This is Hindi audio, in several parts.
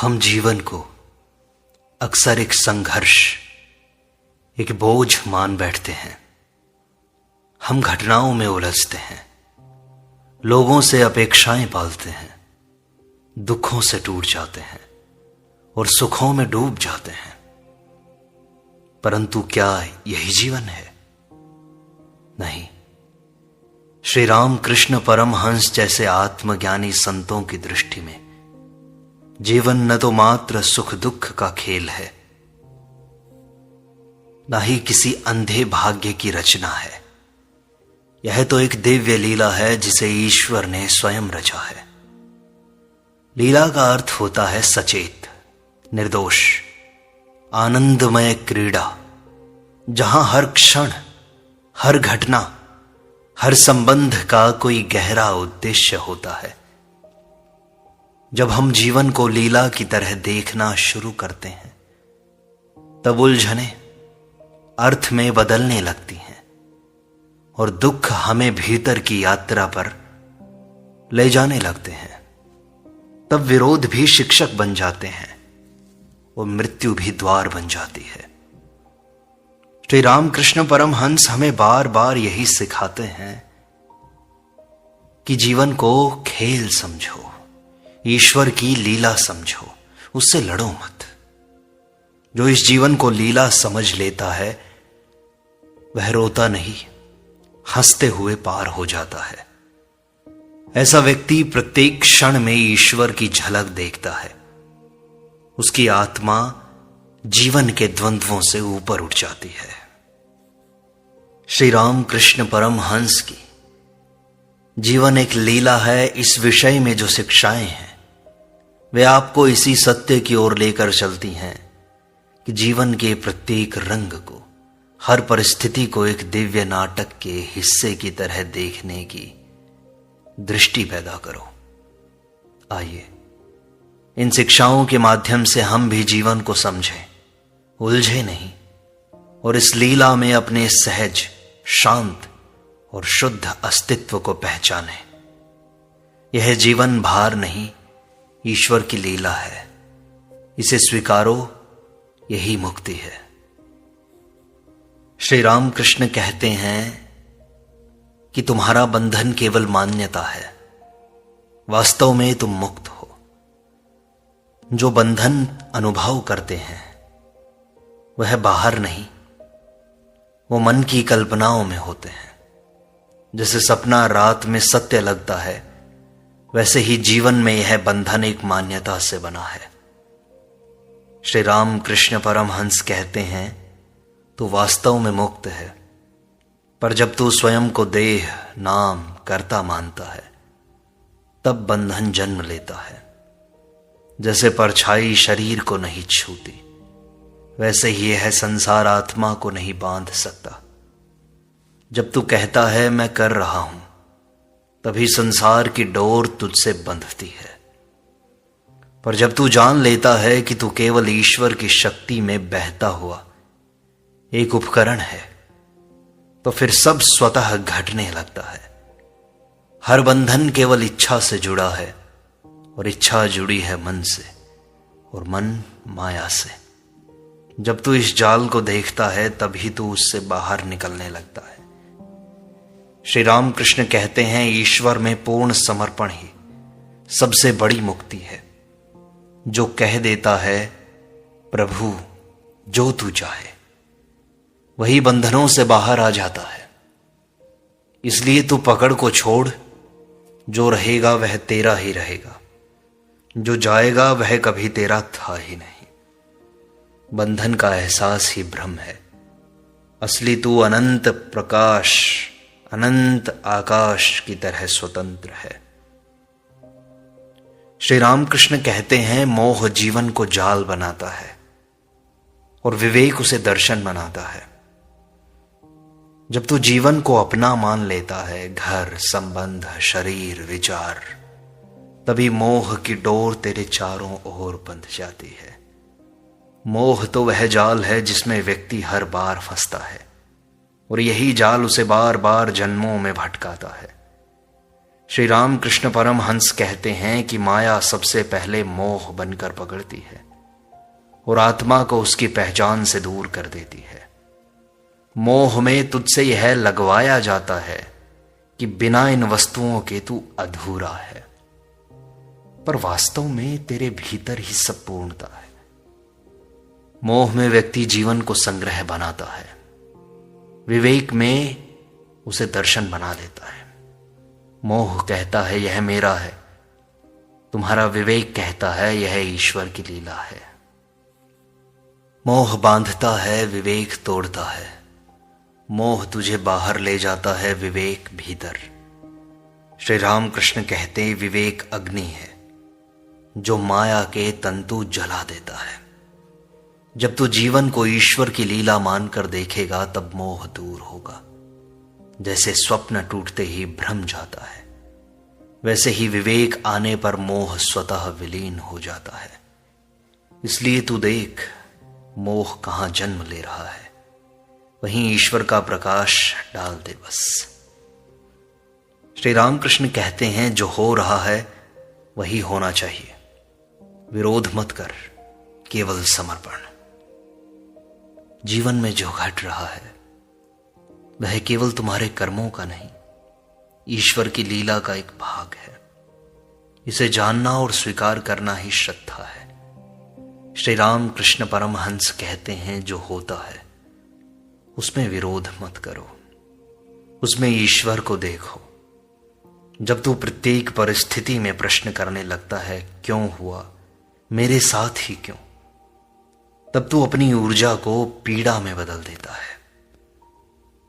हम जीवन को अक्सर एक संघर्ष, एक बोझ मान बैठते हैं। हम घटनाओं में उलझते हैं, लोगों से अपेक्षाएं पालते हैं, दुखों से टूट जाते हैं और सुखों में डूब जाते हैं। परंतु क्या यही जीवन है? नहीं। श्री राम कृष्ण परमहंस जैसे आत्मज्ञानी संतों की दृष्टि में जीवन न तो मात्र सुख दुख का खेल है, न ही किसी अंधे भाग्य की रचना है। यह तो एक दिव्य लीला है जिसे ईश्वर ने स्वयं रचा है। लीला का अर्थ होता है सचेत, निर्दोष, आनंदमय क्रीड़ा, जहां हर क्षण, हर घटना, हर संबंध का कोई गहरा उद्देश्य होता है। जब हम जीवन को लीला की तरह देखना शुरू करते हैं, तब उलझने अर्थ में बदलने लगती हैं और दुख हमें भीतर की यात्रा पर ले जाने लगते हैं। तब विरोध भी शिक्षक बन जाते हैं और मृत्यु भी द्वार बन जाती है। श्री रामकृष्ण परमहंस हमें बार बार यही सिखाते हैं कि जीवन को खेल समझो, ईश्वर की लीला समझो, उससे लड़ो मत। जो इस जीवन को लीला समझ लेता है वह रोता नहीं, हंसते हुए पार हो जाता है। ऐसा व्यक्ति प्रत्येक क्षण में ईश्वर की झलक देखता है। उसकी आत्मा जीवन के द्वंद्वों से ऊपर उठ जाती है। श्री राम कृष्ण परमहंस की जीवन एक लीला है। इस विषय में जो शिक्षाएं हैं वे आपको इसी सत्य की ओर लेकर चलती हैं कि जीवन के प्रत्येक रंग को, हर परिस्थिति को एक दिव्य नाटक के हिस्से की तरह देखने की दृष्टि पैदा करो। आइए इन शिक्षाओं के माध्यम से हम भी जीवन को समझें, उलझे नहीं, और इस लीला में अपने सहज, शांत और शुद्ध अस्तित्व को पहचानें। यह जीवन भार नहीं, ईश्वर की लीला है। इसे स्वीकारो, यही मुक्ति है। श्री रामकृष्ण कहते हैं कि तुम्हारा बंधन केवल मान्यता है, वास्तव में तुम मुक्त हो। जो बंधन अनुभव करते हैं वह बाहर नहीं, वो मन की कल्पनाओं में होते हैं। जैसे सपना रात में सत्य लगता है, वैसे ही जीवन में यह बंधन एक मान्यता से बना है। श्री राम कृष्ण परमहंस कहते हैं तू वास्तव में मुक्त है, पर जब तू स्वयं को देह, नाम, कर्ता मानता है, तब बंधन जन्म लेता है। जैसे परछाई शरीर को नहीं छूती, वैसे ही यह संसार आत्मा को नहीं बांध सकता। जब तू कहता है मैं कर रहा हूं, तभी संसार की डोर तुझसे बंधती है। पर जब तू जान लेता है कि तू केवल ईश्वर की शक्ति में बहता हुआ एक उपकरण है, तो फिर सब स्वतः घटने लगता है। हर बंधन केवल इच्छा से जुड़ा है और इच्छा जुड़ी है मन से और मन माया से। जब तू इस जाल को देखता है तभी तू उससे बाहर निकलने लगता है। श्री रामकृष्ण कहते हैं ईश्वर में पूर्ण समर्पण ही सबसे बड़ी मुक्ति है। जो कह देता है प्रभु जो तू चाहे, वही बंधनों से बाहर आ जाता है। इसलिए तू पकड़ को छोड़, जो रहेगा वह तेरा ही रहेगा, जो जाएगा वह कभी तेरा था ही नहीं। बंधन का एहसास ही भ्रम है, असली तू अनंत प्रकाश, अनंत आकाश की तरह स्वतंत्र है। श्री रामकृष्ण कहते हैं मोह जीवन को जाल बनाता है और विवेक उसे दर्शन बनाता है। जब तू जीवन को अपना मान लेता है, घर, संबंध, शरीर, विचार, तभी मोह की डोर तेरे चारों ओर बंध जाती है। मोह तो वह जाल है जिसमें व्यक्ति हर बार फंसता है और यही जाल उसे बार बार जन्मों में भटकाता है। श्री राम कृष्ण परमहंस कहते हैं कि माया सबसे पहले मोह बनकर पकड़ती है और आत्मा को उसकी पहचान से दूर कर देती है। मोह में तुझसे यह लगवाया जाता है कि बिना इन वस्तुओं के तू अधूरा है, पर वास्तव में तेरे भीतर ही सब पूर्णता है। मोह में व्यक्ति जीवन को संग्रह बनाता है, विवेक में उसे दर्शन बना लेता है। मोह कहता है यह मेरा है, तुम्हारा विवेक कहता है यह ईश्वर की लीला है। मोह बांधता है, विवेक तोड़ता है। मोह तुझे बाहर ले जाता है, विवेक भीतर। श्री राम कृष्ण कहते विवेक अग्नि है जो माया के तंतु जला देता है। जब तू जीवन को ईश्वर की लीला मानकर देखेगा तब मोह दूर होगा। जैसे स्वप्न टूटते ही भ्रम जाता है, वैसे ही विवेक आने पर मोह स्वतः विलीन हो जाता है। इसलिए तू देख मोह कहां जन्म ले रहा है, वहीं ईश्वर का प्रकाश डाल दे बस। श्री रामकृष्ण कहते हैं जो हो रहा है वही होना चाहिए, विरोध मत कर, केवल समर्पण। जीवन में जो घट रहा है वह केवल तुम्हारे कर्मों का नहीं, ईश्वर की लीला का एक भाग है। इसे जानना और स्वीकार करना ही श्रद्धा है। श्री राम कृष्ण परमहंस कहते हैं जो होता है उसमें विरोध मत करो, उसमें ईश्वर को देखो। जब तू प्रत्येक परिस्थिति में प्रश्न करने लगता है क्यों हुआ, मेरे साथ ही क्यों, तब तू अपनी ऊर्जा को पीड़ा में बदल देता है।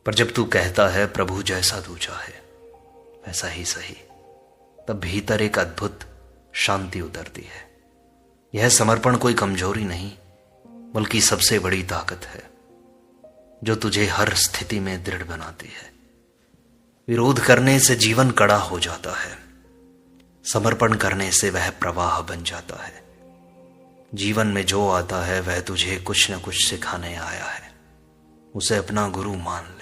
पर जब तू कहता है प्रभु जैसा तू चाहे वैसा ही सही, तब भीतर एक अद्भुत शांति उतरती है। यह समर्पण कोई कमजोरी नहीं बल्कि सबसे बड़ी ताकत है जो तुझे हर स्थिति में दृढ़ बनाती है। विरोध करने से जीवन कड़ा हो जाता है, समर्पण करने से वह प्रवाह बन जाता है। जीवन में जो आता है वह तुझे कुछ न कुछ सिखाने आया है, उसे अपना गुरु मान ले।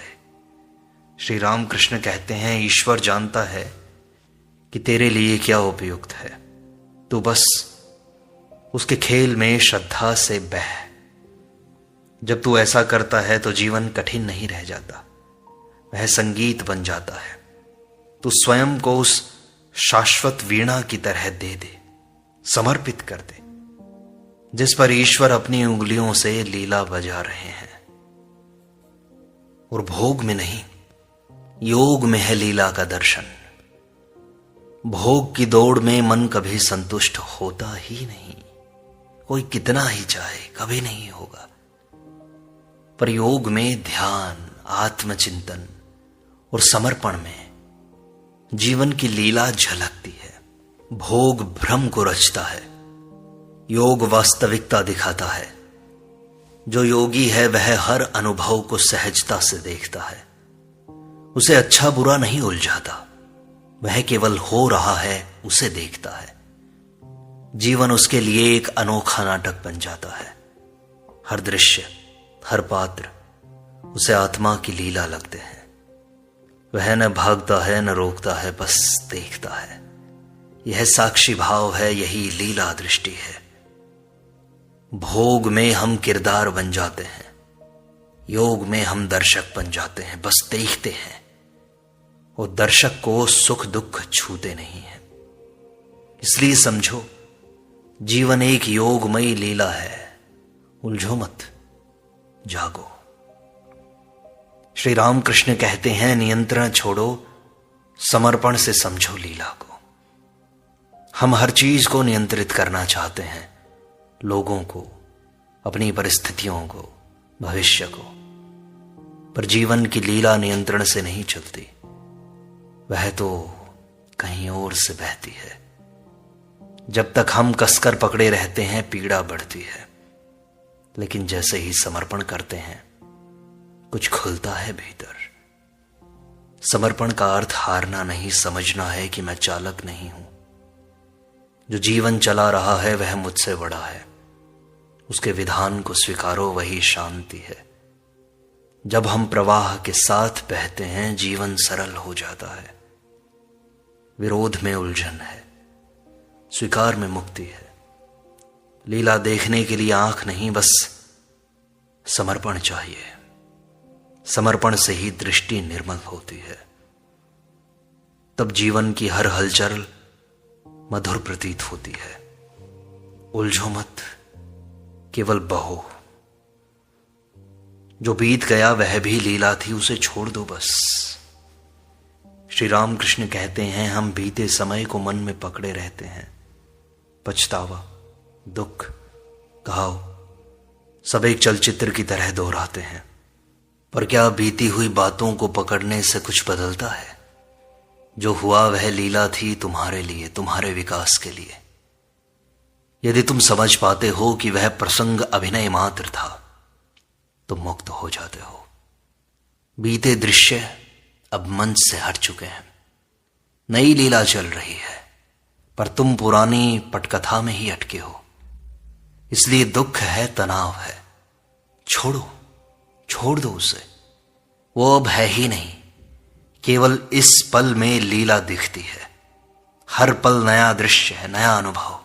श्री राम कृष्ण कहते हैं ईश्वर जानता है कि तेरे लिए क्या उपयुक्त है, तू बस उसके खेल में श्रद्धा से बह। जब तू ऐसा करता है तो जीवन कठिन नहीं रह जाता, वह संगीत बन जाता है। तू स्वयं को उस शाश्वत वीणा की तरह दे दे, समर्पित कर दे, जिस पर ईश्वर अपनी उंगलियों से लीला बजा रहे हैं। और भोग में नहीं, योग में है लीला का दर्शन। भोग की दौड़ में मन कभी संतुष्ट होता ही नहीं, कोई कितना ही चाहे कभी नहीं होगा। पर योग में ध्यान, आत्मचिंतन और समर्पण में जीवन की लीला झलकती है। भोग भ्रम को रचता है, योग वास्तविकता दिखाता है। जो योगी है वह हर अनुभव को सहजता से देखता है, उसे अच्छा बुरा नहीं उलझाता, वह केवल हो रहा है उसे देखता है। जीवन उसके लिए एक अनोखा नाटक बन जाता है। हर दृश्य, हर पात्र उसे आत्मा की लीला लगते हैं। वह न भागता है न रोकता है, बस देखता है। यह साक्षी भाव है, यही लीला दृष्टि है। भोग में हम किरदार बन जाते हैं, योग में हम दर्शक बन जाते हैं, बस देखते हैं। और दर्शक को सुख दुख छूते नहीं है। इसलिए समझो जीवन एक योगमयी लीला है, उलझो मत, जागो। श्री राम कृष्ण कहते हैं नियंत्रण छोड़ो, समर्पण से समझो लीला को। हम हर चीज को नियंत्रित करना चाहते हैं, लोगों को, अपनी परिस्थितियों को, भविष्य को। पर जीवन की लीला नियंत्रण से नहीं चलती, वह तो कहीं और से बहती है। जब तक हम कसकर पकड़े रहते हैं पीड़ा बढ़ती है, लेकिन जैसे ही समर्पण करते हैं कुछ खुलता है भीतर। समर्पण का अर्थ हारना नहीं, समझना है कि मैं चालक नहीं हूं। जो जीवन चला रहा है वह मुझसे बड़ा है, उसके विधान को स्वीकारो, वही शांति है। जब हम प्रवाह के साथ बहते हैं जीवन सरल हो जाता है। विरोध में उलझन है, स्वीकार में मुक्ति है। लीला देखने के लिए आंख नहीं, बस समर्पण चाहिए। समर्पण से ही दृष्टि निर्मल होती है, तब जीवन की हर हलचल मधुर प्रतीत होती है। उलझो मत, केवल बहो। जो बीत गया वह भी लीला थी, उसे छोड़ दो बस। श्री राम कृष्ण कहते हैं, हम बीते समय को मन में पकड़े रहते हैं। पछतावा, दुख, घाव सब एक चलचित्र की तरह दोहराते हैं। पर क्या बीती हुई बातों को पकड़ने से कुछ बदलता है? जो हुआ वह लीला थी तुम्हारे लिए, तुम्हारे विकास के लिए। यदि तुम समझ पाते हो कि वह प्रसंग अभिनय मात्र था, तो मुक्त हो जाते हो। बीते दृश्य अब मंच से हट चुके हैं, नई लीला चल रही है, पर तुम पुरानी पटकथा में ही अटके हो। इसलिए दुख है, तनाव है, छोड़ दो उसे। वो अब है ही नहीं, केवल इस पल में लीला दिखती है। हर पल नया दृश्य है, नया अनुभव।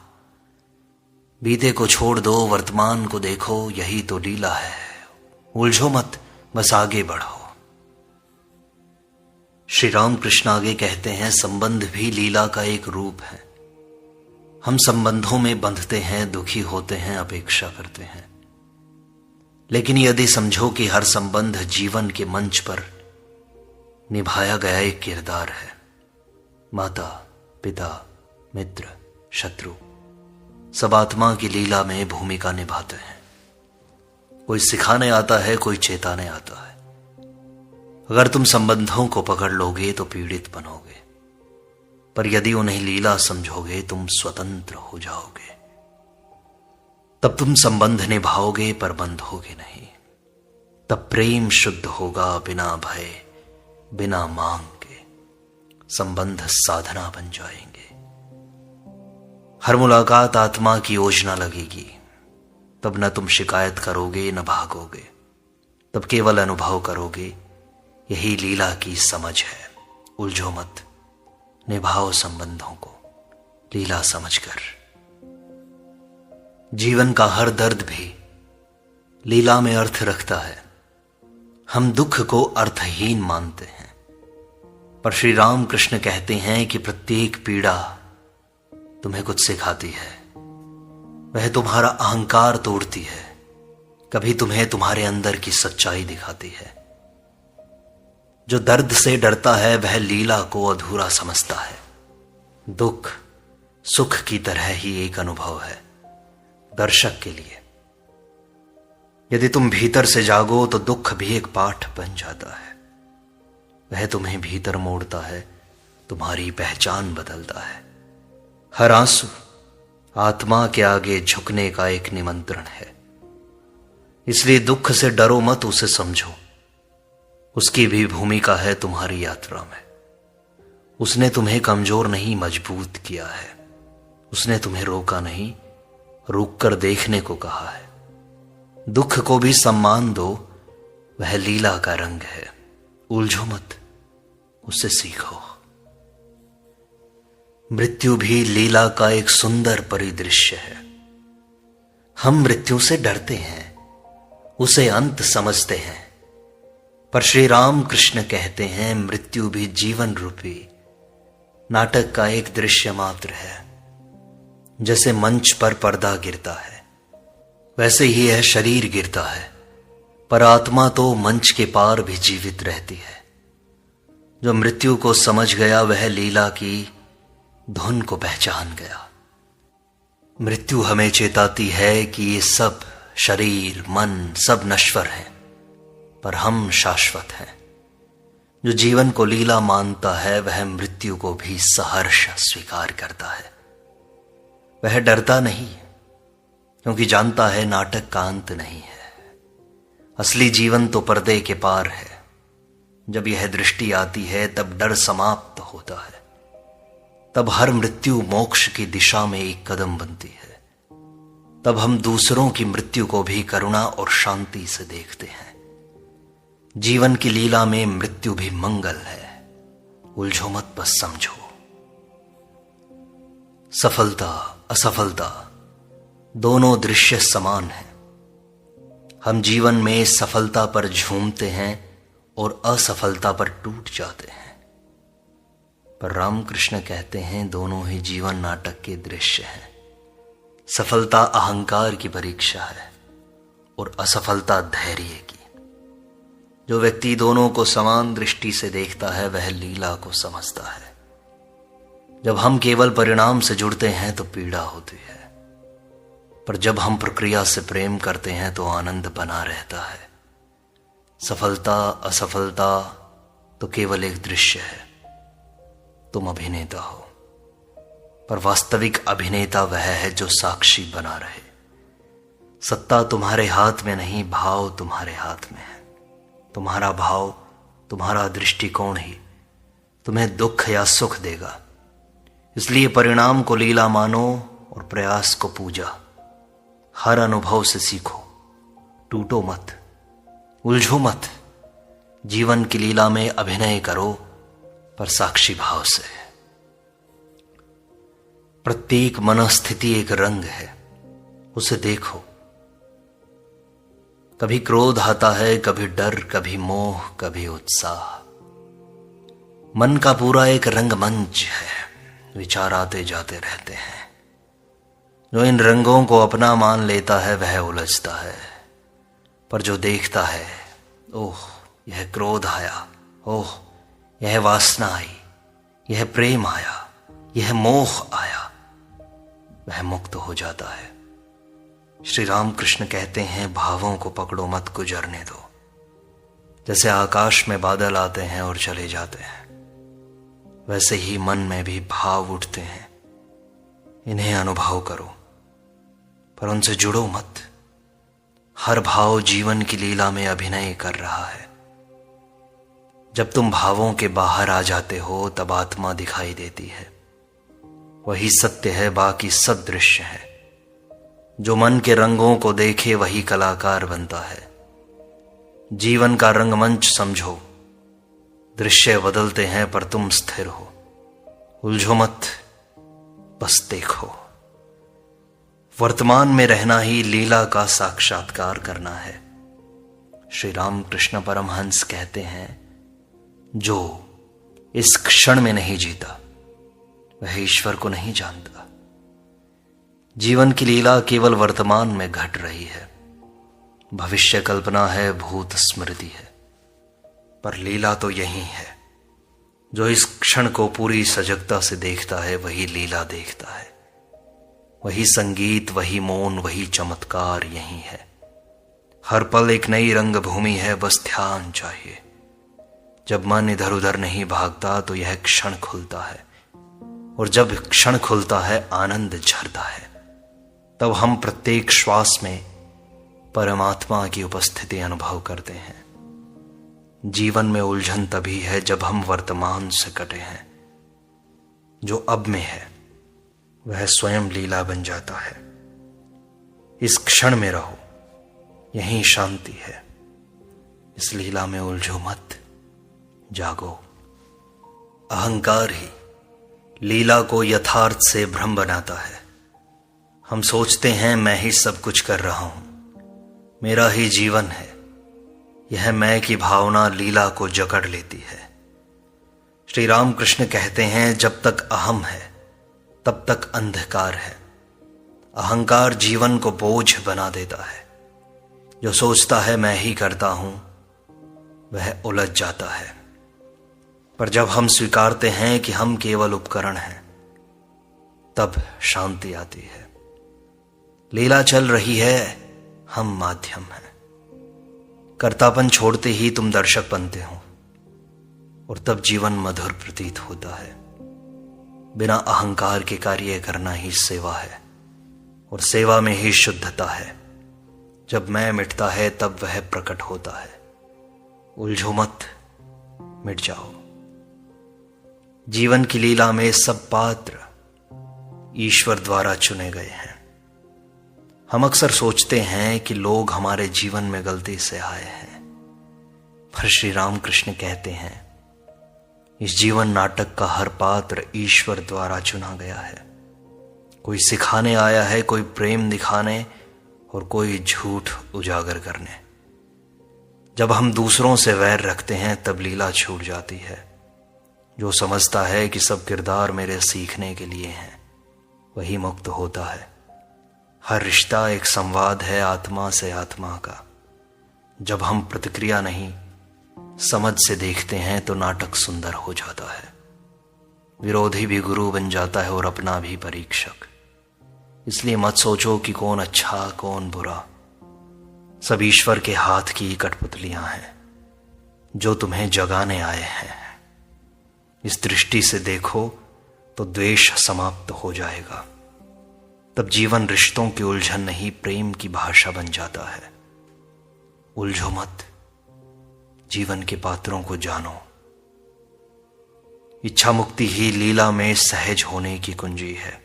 बीते को छोड़ दो, वर्तमान को देखो, यही तो लीला है। उलझो मत, बस आगे बढ़ो। श्री राम कृष्ण आगे कहते हैं, संबंध भी लीला का एक रूप है। हम संबंधों में बंधते हैं, दुखी होते हैं, अपेक्षा करते हैं। लेकिन यदि समझो कि हर संबंध जीवन के मंच पर निभाया गया एक किरदार है। माता, पिता, मित्र, शत्रु सब आत्मा की लीला में भूमिका निभाते हैं। कोई सिखाने आता है, कोई चेताने आता है। अगर तुम संबंधों को पकड़ लोगे तो पीड़ित बनोगे, पर यदि उन्हें लीला समझोगे तुम स्वतंत्र हो जाओगे। तब तुम संबंध निभाओगे पर बंधोगे नहीं। तब प्रेम शुद्ध होगा, बिना भय, बिना मांग के। संबंध साधना बन जाएंगे। हर मुलाकात आत्मा की योजना लगेगी। तब न तुम शिकायत करोगे, न भागोगे। तब केवल अनुभव करोगे। यही लीला की समझ है। उलझो मत, निभाओ संबंधों को लीला समझकर। जीवन का हर दर्द भी लीला में अर्थ रखता है। हम दुख को अर्थहीन मानते हैं, पर श्री राम कृष्ण कहते हैं कि प्रत्येक पीड़ा तुम्हें कुछ सिखाती है। वह तुम्हारा अहंकार तोड़ती है, कभी तुम्हें तुम्हारे अंदर की सच्चाई दिखाती है। जो दर्द से डरता है वह लीला को अधूरा समझता है। दुख सुख की तरह ही एक अनुभव है दर्शक के लिए। यदि तुम भीतर से जागो तो दुख भी एक पाठ बन जाता है। वह तुम्हें भीतर मोड़ता है, तुम्हारी पहचान बदलता है। हर आंसू आत्मा के आगे झुकने का एक निमंत्रण है। इसलिए दुख से डरो मत, उसे समझो। उसकी भी भूमिका है तुम्हारी यात्रा में। उसने तुम्हें कमजोर नहीं, मजबूत किया है। उसने तुम्हें रोका नहीं, रुक कर देखने को कहा है। दुख को भी सम्मान दो, वह लीला का रंग है। उलझो मत, उससे सीखो। मृत्यु भी लीला का एक सुंदर परिदृश्य है। हम मृत्यु से डरते हैं, उसे अंत समझते हैं, पर श्री राम कृष्ण कहते हैं मृत्यु भी जीवन रूपी नाटक का एक दृश्य मात्र है। जैसे मंच पर पर्दा गिरता है, वैसे ही यह शरीर गिरता है, पर आत्मा तो मंच के पार भी जीवित रहती है। जो मृत्यु को समझ गया वह लीला की धुन को पहचान गया। मृत्यु हमें चेताती है कि ये सब शरीर मन सब नश्वर हैं, पर हम शाश्वत हैं। जो जीवन को लीला मानता है वह मृत्यु को भी सहर्ष स्वीकार करता है। वह डरता नहीं, क्योंकि जानता है नाटक का अंत नहीं है। असली जीवन तो पर्दे के पार है। जब यह दृष्टि आती है तब डर समाप्त होता है। तब हर मृत्यु मोक्ष की दिशा में एक कदम बनती है। तब हम दूसरों की मृत्यु को भी करुणा और शांति से देखते हैं। जीवन की लीला में मृत्यु भी मंगल है। उलझो मत, बस समझो। सफलता असफलता दोनों दृश्य समान हैं। हम जीवन में सफलता पर झूमते हैं और असफलता पर टूट जाते हैं, पर रामकृष्ण कहते हैं दोनों ही जीवन नाटक के दृश्य हैं। सफलता अहंकार की परीक्षा है और असफलता धैर्य की। जो व्यक्ति दोनों को समान दृष्टि से देखता है वह लीला को समझता है। जब हम केवल परिणाम से जुड़ते हैं तो पीड़ा होती है, पर जब हम प्रक्रिया से प्रेम करते हैं तो आनंद बना रहता है। सफलता असफलता तो केवल एक दृश्य है। तुम अभिनेता हो, पर वास्तविक अभिनेता वह है जो साक्षी बना रहे। सत्ता तुम्हारे हाथ में नहीं, भाव तुम्हारे हाथ में है। तुम्हारा भाव, तुम्हारा दृष्टिकोण ही तुम्हें दुख या सुख देगा। इसलिए परिणाम को लीला मानो और प्रयास को पूजा। हर अनुभव से सीखो, टूटो मत, उलझो मत। जीवन की लीला में अभिनय करो, पर साक्षी भाव से। प्रत्येक मनस्थिति एक रंग है, उसे देखो। कभी क्रोध आता है, कभी डर, कभी मोह, कभी उत्साह। मन का पूरा एक रंगमंच है, विचार आते जाते रहते हैं। जो इन रंगों को अपना मान लेता है वह उलझता है, पर जो देखता है, ओह यह क्रोध आया, ओह यह वासना आई, यह प्रेम आया, यह मोह आया, वह मुक्त हो जाता है। श्री रामकृष्ण कहते हैं भावों को पकड़ो मत, गुजरने दो। जैसे आकाश में बादल आते हैं और चले जाते हैं, वैसे ही मन में भी भाव उठते हैं। इन्हें अनुभव करो, पर उनसे जुड़ो मत। हर भाव जीवन की लीला में अभिनय कर रहा है। जब तुम भावों के बाहर आ जाते हो तब आत्मा दिखाई देती है। वही सत्य है, बाकी सब दृश्य है। जो मन के रंगों को देखे वही कलाकार बनता है। जीवन का रंगमंच समझो। दृश्य बदलते हैं पर तुम स्थिर हो। उलझो मत, बस देखो। वर्तमान में रहना ही लीला का साक्षात्कार करना है। श्री रामकृष्ण परमहंस कहते हैं, जो इस क्षण में नहीं जीता वह ईश्वर को नहीं जानता। जीवन की लीला केवल वर्तमान में घट रही है। भविष्य कल्पना है, भूत स्मृति है, पर लीला तो यही है। जो इस क्षण को पूरी सजगता से देखता है वही लीला देखता है। वही संगीत, वही मौन, वही चमत्कार यही है। हर पल एक नई रंग भूमि है, बस ध्यान चाहिए। जब मन इधर उधर नहीं भागता तो यह क्षण खुलता है, और जब क्षण खुलता है आनंद झरता है। तब हम प्रत्येक श्वास में परमात्मा की उपस्थिति अनुभव करते हैं। जीवन में उलझन तभी है जब हम वर्तमान से कटे हैं। जो अब में है वह स्वयं लीला बन जाता है। इस क्षण में रहो, यही शांति है। इस लीला में उलझो मत, जागो। अहंकार ही लीला को यथार्थ से भ्रम बनाता है। हम सोचते हैं मैं ही सब कुछ कर रहा हूं, मेरा ही जीवन है। यह मैं की भावना लीला को जकड़ लेती है। श्री रामकृष्ण कहते हैं, जब तक अहम है तब तक अंधकार है। अहंकार जीवन को बोझ बना देता है। जो सोचता है मैं ही करता हूं वह उलझ जाता है। पर जब हम स्वीकारते हैं कि हम केवल उपकरण हैं, तब शांति आती है। लीला चल रही है, हम माध्यम हैं। कर्तापन छोड़ते ही तुम दर्शक बनते हो, और तब जीवन मधुर प्रतीत होता है। बिना अहंकार के कार्य करना ही सेवा है, और सेवा में ही शुद्धता है। जब मैं मिटता है तब वह प्रकट होता है। उलझो मत, मिट जाओ। जीवन की लीला में सब पात्र ईश्वर द्वारा चुने गए हैं। हम अक्सर सोचते हैं कि लोग हमारे जीवन में गलती से आए हैं, पर श्री रामकृष्ण कहते हैं, इस जीवन नाटक का हर पात्र ईश्वर द्वारा चुना गया है। कोई सिखाने आया है, कोई प्रेम दिखाने और कोई झूठ उजागर करने। जब हम दूसरों से वैर रखते हैं तब लीला छूट जाती है। जो समझता है कि सब किरदार मेरे सीखने के लिए हैं, वही मुक्त होता है। हर रिश्ता एक संवाद है आत्मा से आत्मा का। जब हम प्रतिक्रिया नहीं समझ से देखते हैं तो नाटक सुंदर हो जाता है। विरोधी भी गुरु बन जाता है और अपना भी परीक्षक। इसलिए मत सोचो कि कौन अच्छा कौन बुरा। सब ईश्वर के हाथ की कठपुतलियां हैं जो तुम्हें जगाने आए हैं। इस दृष्टि से देखो तो द्वेष समाप्त हो जाएगा। तब जीवन रिश्तों की उलझन नहीं, प्रेम की भाषा बन जाता है। उलझो मत, जीवन के पात्रों को जानो। इच्छा मुक्ति ही लीला में सहज होने की कुंजी है।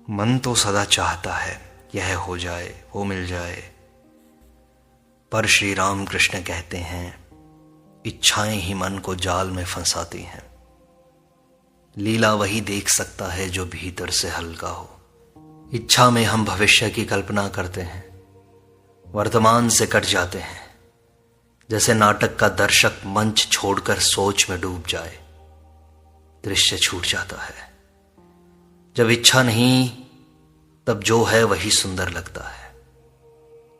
मन तो सदा चाहता है यह हो जाए, वो मिल जाए, पर श्री राम कृष्ण कहते हैं इच्छाएं ही मन को जाल में फंसाती हैं। लीला वही देख सकता है जो भीतर से हल्का हो। इच्छा में हम भविष्य की कल्पना करते हैं, वर्तमान से कट जाते हैं। जैसे नाटक का दर्शक मंच छोड़कर सोच में डूब जाए, दृश्य छूट जाता है। जब इच्छा नहीं तब जो है वही सुंदर लगता है।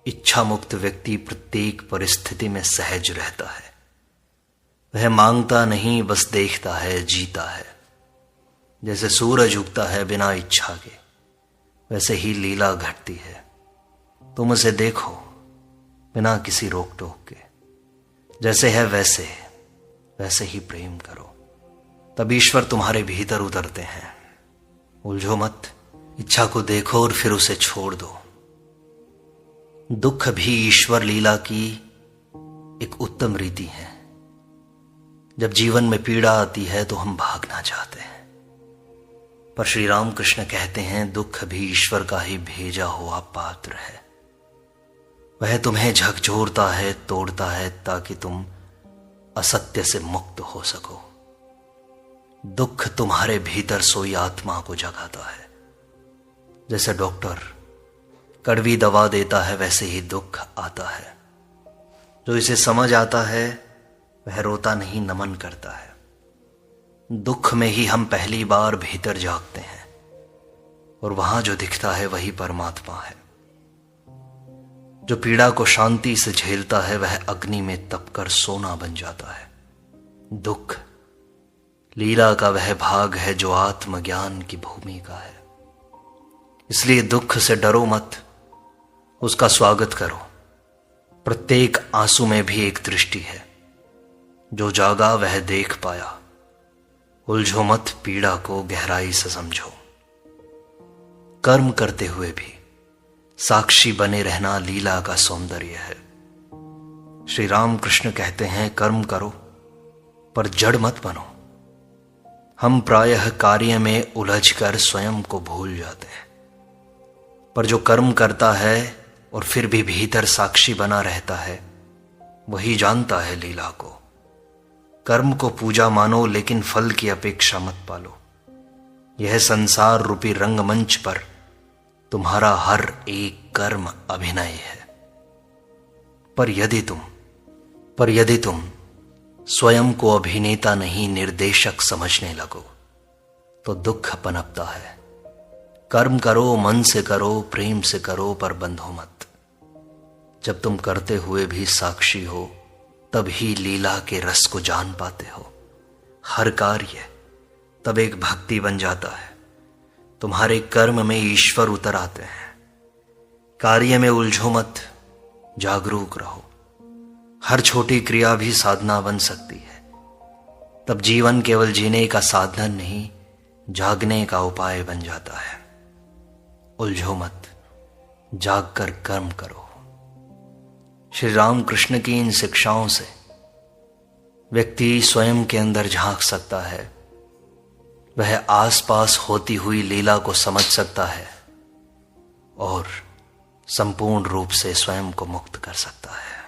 इच्छा मुक्त व्यक्ति प्रत्येक परिस्थिति में सहज रहता है। वह मांगता नहीं, बस देखता है, जीता है। जैसे सूरज उगता है बिना इच्छा के, वैसे ही लीला घटती है। तुम उसे देखो बिना किसी रोक टोक के। जैसे है वैसे ही प्रेम करो, तब ईश्वर तुम्हारे भीतर उतरते हैं। उलझो मत, इच्छा को देखो और फिर उसे छोड़ दो। दुख भी ईश्वर लीला की एक उत्तम रीति है। जब जीवन में पीड़ा आती है तो हम भागना चाहते हैं, पर श्री राम कृष्ण कहते हैं दुख भी ईश्वर का ही भेजा हुआ पात्र है। वह तुम्हें झकझोरता है, तोड़ता है, ताकि तुम असत्य से मुक्त हो सको। दुख तुम्हारे भीतर सोई आत्मा को जगाता है। जैसे डॉक्टर कड़वी दवा देता है, वैसे ही दुख आता है। जो इसे समझ आता है वह रोता नहीं, नमन करता है। दुख में ही हम पहली बार भीतर जागते हैं और वहां जो दिखता है वही परमात्मा है। जो पीड़ा को शांति से झेलता है वह अग्नि में तपकर सोना बन जाता है। दुख लीला का वह भाग है जो आत्मज्ञान की भूमि का है। इसलिए दुख से डरो मत, उसका स्वागत करो। प्रत्येक आंसू में भी एक दृष्टि है। जो जागा वह देख पाया। उलझो मत, पीड़ा को गहराई से समझो। कर्म करते हुए भी साक्षी बने रहना लीला का सौंदर्य है। श्री राम कृष्ण कहते हैं कर्म करो पर जड़ मत बनो। हम प्रायः कार्य में उलझकर स्वयं को भूल जाते हैं, पर जो कर्म करता है और फिर भी भीतर साक्षी बना रहता है वही जानता है लीला को। कर्म को पूजा मानो, लेकिन फल की अपेक्षा मत पालो। यह संसार रूपी रंगमंच पर तुम्हारा हर एक कर्म अभिनय है। पर यदि तुम स्वयं को अभिनेता नहीं निर्देशक समझने लगो तो दुख पनपता है। कर्म करो, मन से करो, प्रेम से करो, पर बंधो मत। जब तुम करते हुए भी साक्षी हो तब ही लीला के रस को जान पाते हो। हर कार्य तब एक भक्ति बन जाता है। तुम्हारे कर्म में ईश्वर उतर आते हैं। कार्य में उलझो मत, जागरूक रहो। हर छोटी क्रिया भी साधना बन सकती है। तब जीवन केवल जीने का साधन नहीं, जागने का उपाय बन जाता है। उलझो मत, जागकर कर्म करो। श्री राम कृष्ण की इन शिक्षाओं से व्यक्ति स्वयं के अंदर झांक सकता है। वह आसपास होती हुई लीला को समझ सकता है और संपूर्ण रूप से स्वयं को मुक्त कर सकता है।